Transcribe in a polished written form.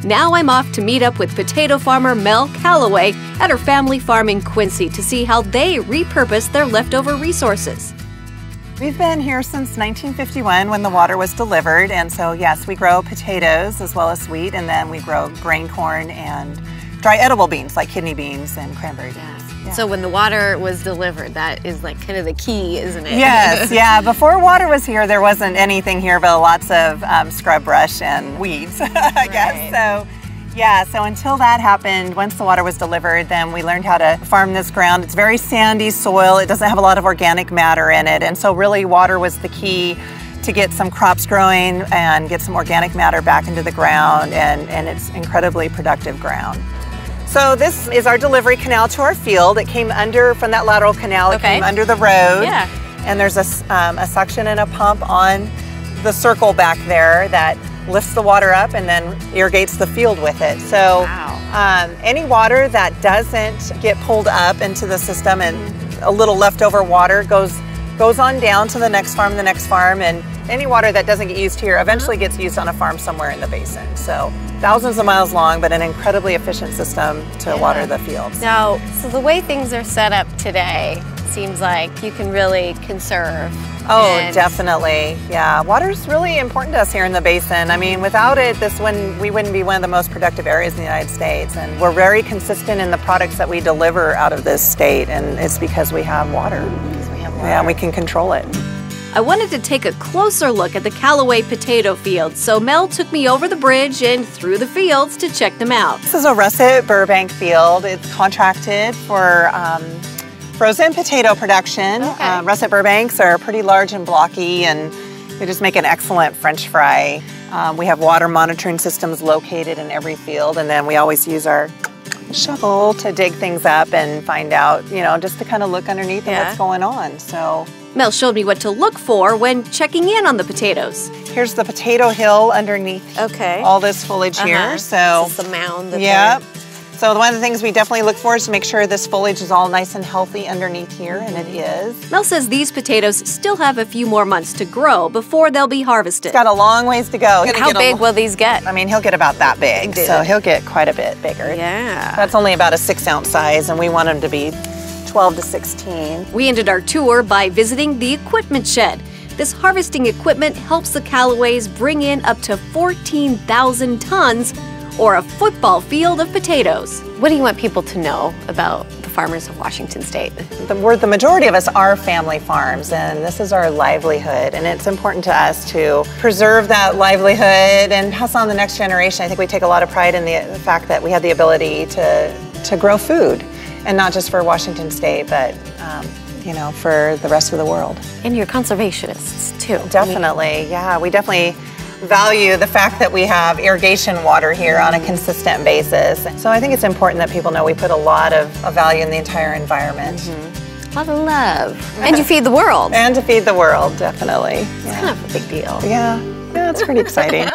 Now I'm off to meet up with potato farmer Mel Calloway at her family farm in Quincy to see how they repurpose their leftover resources. We've been here since 1951 when the water was delivered, and so yes, we grow potatoes as well as wheat, and then we grow grain corn and dry edible beans like kidney beans and cranberry beans. Yeah. So when the water was delivered, that is like kind of the key, isn't it? Yes, yeah. Before water was here, there wasn't anything here but lots of scrub brush and weeds, I guess. So yeah, so until that happened, once the water was delivered, then we learned how to farm this ground. It's very sandy soil. It doesn't have a lot of organic matter in it. And so really water was the key to get some crops growing and get some organic matter back into the ground, and it's incredibly productive ground. So this is our delivery canal to our field. It came under, from that lateral canal, it came under the road. Yeah. And there's a suction and a pump on the circle back there that lifts the water up and then irrigates the field with it. So any water that doesn't get pulled up into the system and a little leftover water goes on down to the next farm, and any water that doesn't get used here eventually gets used on a farm somewhere in the basin. So thousands of miles long, but an incredibly efficient system to water the fields. Now, so the way things are set up today, seems like you can really conserve. Oh, definitely. Yeah, water's really important to us here in the basin. I mean, without it, we wouldn't be one of the most productive areas in the United States. And we're very consistent in the products that we deliver out of this state, and it's because we have water. Yeah, and we can control it. I wanted to take a closer look at the Calloway potato fields, so Mel took me over the bridge and through the fields to check them out. This is a Russet Burbank field. It's contracted for frozen potato production. Russet Burbanks are pretty large and blocky, and they just make an excellent French fry. We have water monitoring systems located in every field, and then we always use our shovel to dig things up and find out, just to kind of look underneath and what's going on. So Mel showed me what to look for when checking in on the potatoes. Here's the potato hill underneath all this foliage here. So this is the mound. So one of the things we definitely look for is to make sure this foliage is all nice and healthy underneath here, and it is. Mel says these potatoes still have a few more months to grow before they'll be harvested. It's got a long ways to go. How big will these get? I mean, he'll get about that big, so he'll get quite a bit bigger. Yeah. That's only about a 6-ounce size, and we want him to be 12 to 16. We ended our tour by visiting the equipment shed. This harvesting equipment helps the Callaways bring in up to 14,000 tons, or a football field of potatoes. What do you want people to know about the farmers of Washington State? The majority of us are family farms, and this is our livelihood, and it's important to us to preserve that livelihood and pass on the next generation. I think we take a lot of pride in the fact that we have the ability to grow food, and not just for Washington State, but for the rest of the world. And you're conservationists too. Definitely, yeah. We definitely value the fact that we have irrigation water here on a consistent basis. So I think it's important that people know we put a lot of value in the entire environment. A lot of love. And you feed the world. And to feed the world, definitely. It's kind of a big deal. Yeah, it's pretty exciting.